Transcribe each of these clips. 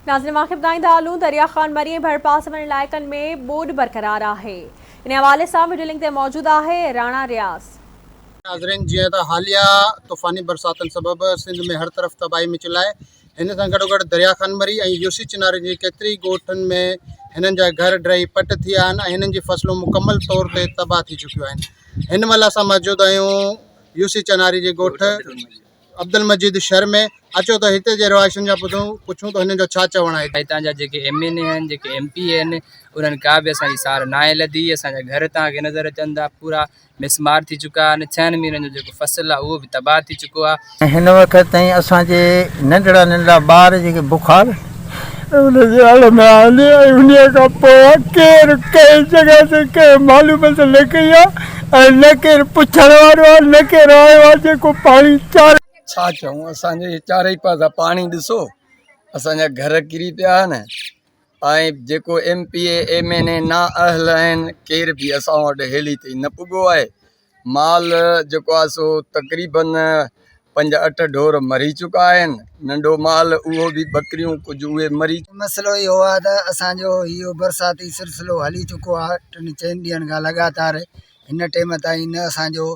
नाज़रीन वाक़िफ़ ॿुधाईंदा हलूं दरिया ख़ान मरी ऐं भरपास वञण इलाइक़नि में ॿोॾि बरक़रार आहे। इन हवाले सां वीडियो लिंक ते मौजूदु आहे राणा रियाज़। नाज़रीन जीअं त हालिया तूफ़ानी बरसातनि सबबि सिंध में हर तरफ़ तबाही मचियल आहे। हिन सां गॾोगॾु दरिया ख़ान मरी ऐं यूसी चिनारे जी केतिरी ॻोठनि में हिननि जा घर ड्राई पट थी विया आहिनि ऐं हिननि जी फसलूं मुकमल तौर ते तबाह थी चुकियूं आहिनि। हिन महिल असां मौजूदु आहियूं यूसी चिनारे जी ॻोठ अब्दुल मजीद शहर में। अचो त हिते जे रहायशुनि जा पुछूं त हिननि जो छा चवणु आहे। हितां जा जेके MNA आहिनि, जेके MP आहिनि, उन्हनि का बि असांजी सार न आहे लधी। असांजा घर तव्हांखे नज़र अचनि था, पूरा मिसमार थी चुका आहिनि। 6 महीननि जो जेको फसल आहे उहो बि तबाह थी चुको आहे। हिन वक़्त ताईं असांजे नंढड़ा नंढड़ा ॿार जेके बुखार उनजे हल में आने उन खां पोइ केरु कंहिं जॻह ते कंहिं मालूमात न कई आहे ऐं न केरु पुछण वारो आहे, न केरु आयो आहे जेको पाणी चारे। छा चऊं, असांजे चारई पासा पाणी ॾिसो, असांजा घर किरी पिया आहिनि ऐं जेको MPA MNA ना अहल आहिनि केर बि असां वटि हेली ताईं न पुॻो आहे। माल जेको आहे सो तक़रीबन 5-8 ढोर मरी चुका आहिनि। नंढो माल उहो बि बकरियूं कुझु उहे मरी। मसइलो इहो आहे त असांजो इहो बरसाती सिलसिलो हली चुको आहे 3-4 ॾींहंनि खां लगातार। हिन टाइम ताईं न असांजो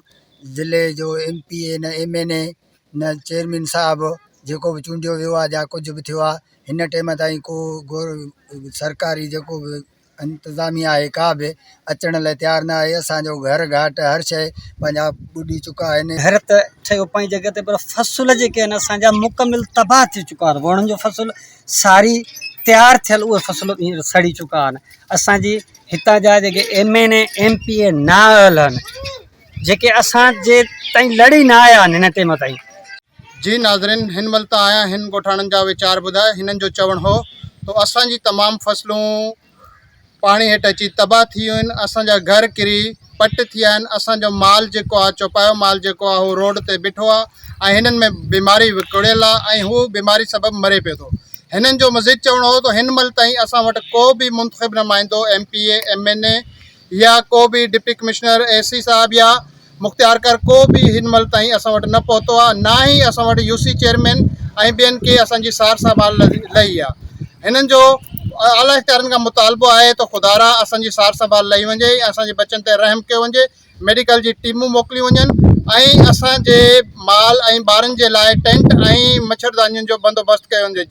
ज़िले जो MPA न MNA न चेयरमैन साहिबु जेको बि चूंडियो वियो आहे या कुझु बि थियो आहे, हिन टाइम ताईं को सरकारी जेको बि इंतिज़ामिया आहे का बि अचण लाइ तयारु न आहे। असांजो घर घाट हर शइ पंहिंजा ॿुॾी चुका आहिनि। घर त ठहियो पंहिंजी जॻह ते, पर फसल जेके आहिनि असांजा मुकमिल तबाह थी चुका आहिनि। वणनि जो फसल सारी तयारु थियल उहे फसल हींअर सड़ी चुका आहिनि। असांजी हितां जा जेके MNA MPA ना आयल आहिनि, जेके असांजे ताईं लड़ी न आया आहिनि हिन टाइम ताईं। जी नाज़रीन, हिन महिल त आया हिन ॻोठाणनि जा वीचार ॿुधाए। हिननि जो चवणु हो तो असांजी तमामु फसलूं पाणी हेठि अची तबाह थी वियूं आहिनि। असांजा घर किरी पट थी विया आहिनि। असांजो माल जेको आहे चौपायो माल जेको आहे उहो रोड ते बीठो आहे ऐं हिननि में बीमारी विकड़ियल आहे ऐं हू बीमारी सबबि मरे पियो थो। हिननि जो मज़ीद चवणु हो त हिन महिल ताईं असां वटि को बि मुंतख़िब नुमाइंदो MPA MNA या को बि डिप्टी कमिश्नर AC साहिबु या मुख़्तियारकार को बि हिन महिल ताईं असां वटि न पहुतो आहे। ना ई असां वटि UC चेयरमैन ऐं ॿियनि खे असांजी सार संभाल लही आहे। हिननि जो आला इख़्तियारनि खां मुतालबो आहे त ख़ुदारा असांजी सार संभाल लही वञे ऐं असांजे बचनि ते रहम कयो वञे, मेडिकल जी टीमूं मोकिलियूं वञनि ऐं असांजे माल ऐं ॿारनि जे लाइ टेंट ऐं मच्छरदानियुनि जो बंदोबस्तु कयो वञे।